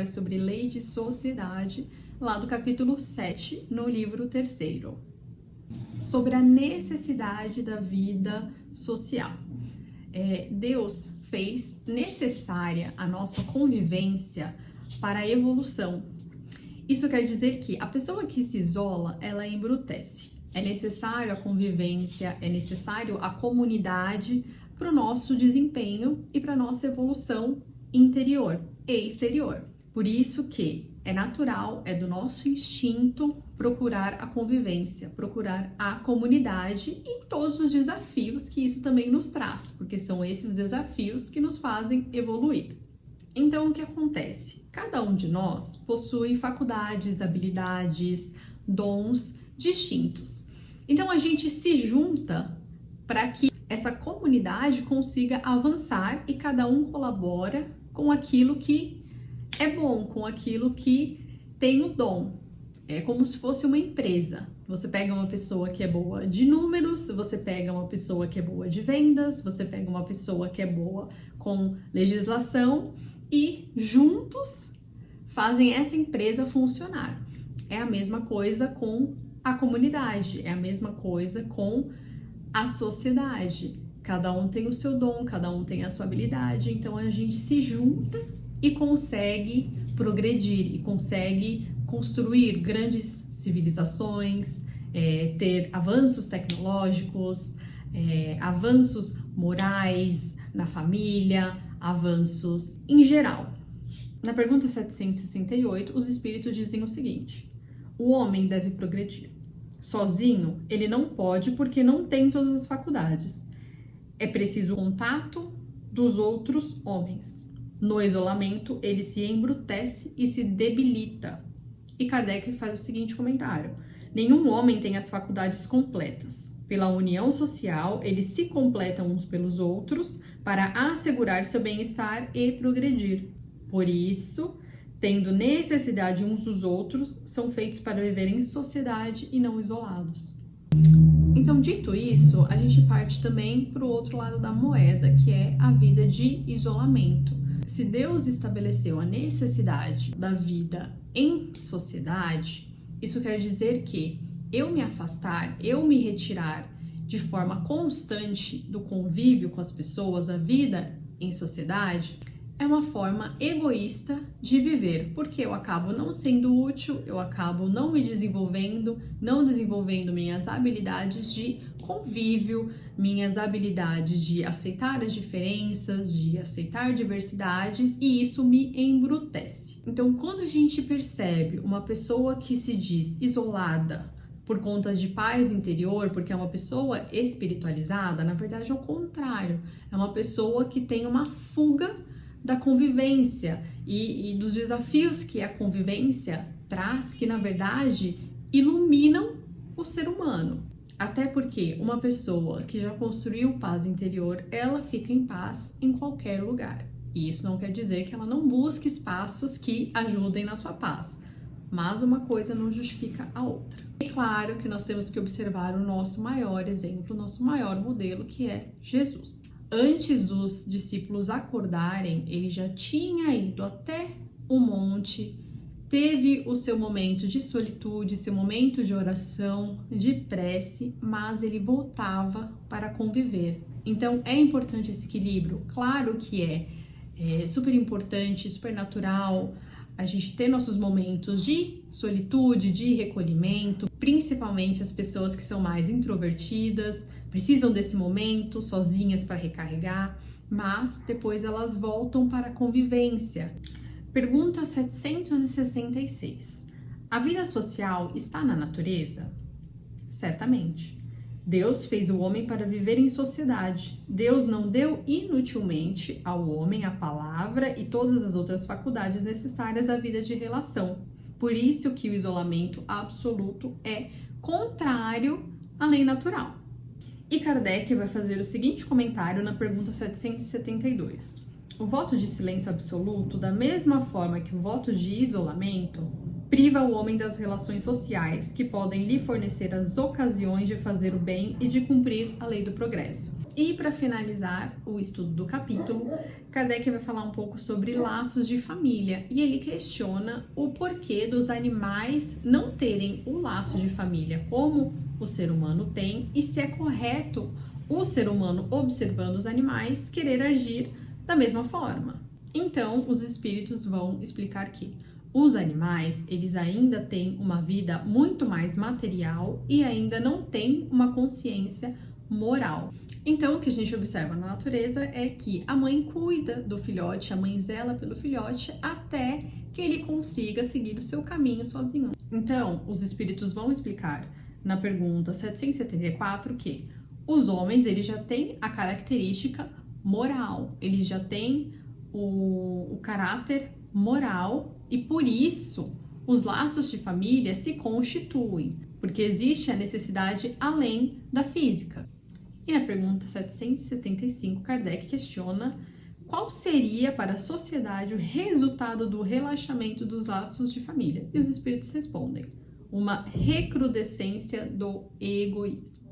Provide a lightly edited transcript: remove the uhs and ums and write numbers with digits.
comentário sobre lei de sociedade, lá do capítulo 7, no livro 3º, sobre a necessidade da vida social. Deus fez necessária a nossa convivência para a evolução. Isso quer dizer que a pessoa que se isola, ela embrutece. É necessário a convivência, é necessário a comunidade para o nosso desempenho e para a nossa evolução interior e exterior. Por isso que é natural, é do nosso instinto procurar a convivência, procurar a comunidade e todos os desafios que isso também nos traz, porque são esses desafios que nos fazem evoluir. Então, o que acontece? Cada um de nós possui faculdades, habilidades, dons distintos. Então, a gente se junta para que essa comunidade consiga avançar e cada um colabora com aquilo que é bom, com aquilo que tem o dom. É como se fosse uma empresa. Você pega uma pessoa que é boa de números, você pega uma pessoa que é boa de vendas, você pega uma pessoa que é boa com legislação e juntos fazem essa empresa funcionar. É a mesma coisa com a comunidade, é a mesma coisa com a sociedade. Cada um tem o seu dom, cada um tem a sua habilidade, então a gente se junta e consegue progredir e consegue construir grandes civilizações, ter avanços tecnológicos, avanços morais na família, avanços em geral. Na pergunta 768, os espíritos dizem o seguinte: o homem deve progredir. Sozinho, ele não pode porque não tem todas as faculdades. É preciso o contato dos outros homens. No isolamento, ele se embrutece e se debilita. E Kardec faz o seguinte comentário: nenhum homem tem as faculdades completas. Pela união social, eles se completam uns pelos outros para assegurar seu bem-estar e progredir. Por isso, tendo necessidade uns dos outros, são feitos para viver em sociedade e não isolados. Então, dito isso, a gente parte também para o outro lado da moeda, que é a vida de isolamento. Se Deus estabeleceu a necessidade da vida em sociedade, isso quer dizer que eu me afastar, eu me retirar de forma constante do convívio com as pessoas, a vida em sociedade, é uma forma egoísta de viver, porque eu acabo não sendo útil, eu acabo não me desenvolvendo, não desenvolvendo minhas habilidades de convívio, minhas habilidades de aceitar as diferenças, de aceitar diversidades, e isso me embrutece. Então, quando a gente percebe uma pessoa que se diz isolada por conta de paz interior, porque é uma pessoa espiritualizada, na verdade é o contrário, é uma pessoa que tem uma fuga da convivência e dos desafios que a convivência traz, que na verdade iluminam o ser humano. Até porque uma pessoa que já construiu paz interior, ela fica em paz em qualquer lugar. E isso não quer dizer que ela não busque espaços que ajudem na sua paz, mas uma coisa não justifica a outra. É claro que nós temos que observar o nosso maior exemplo, o nosso maior modelo, que é Jesus. Antes dos discípulos acordarem, ele já tinha ido até o monte, teve o seu momento de solitude, seu momento de oração, de prece, mas ele voltava para conviver. Então, é importante esse equilíbrio? Claro que é super importante, super natural a gente ter nossos momentos de solitude, de recolhimento, principalmente as pessoas que são mais introvertidas, precisam desse momento sozinhas para recarregar, mas depois elas voltam para a convivência. Pergunta 766. A vida social está na natureza? Certamente. Deus fez o homem para viver em sociedade. Deus não deu inutilmente ao homem a palavra e todas as outras faculdades necessárias à vida de relação. Por isso que o isolamento absoluto é contrário à lei natural. E Kardec vai fazer o seguinte comentário na pergunta 772. O voto de silêncio absoluto, da mesma forma que o voto de isolamento, priva o homem das relações sociais que podem lhe fornecer as ocasiões de fazer o bem e de cumprir a lei do progresso. E para finalizar o estudo do capítulo, Kardec vai falar um pouco sobre laços de família e ele questiona o porquê dos animais não terem o laço de família como o ser humano tem e se é correto o ser humano, observando os animais, querer agir da mesma forma. Então, os espíritos vão explicar que os animais, eles ainda têm uma vida muito mais material e ainda não têm uma consciência moral. Então, o que a gente observa na natureza é que a mãe cuida do filhote, a mãe zela pelo filhote até que ele consiga seguir o seu caminho sozinho. Então, os espíritos vão explicar na pergunta 774 que os homens, eles já têm a característica moral, eles já têm o caráter moral e por isso os laços de família se constituem, porque existe a necessidade além da física. E na pergunta 775, Kardec questiona qual seria para a sociedade o resultado do relaxamento dos laços de família. E os espíritos respondem: uma recrudescência do egoísmo.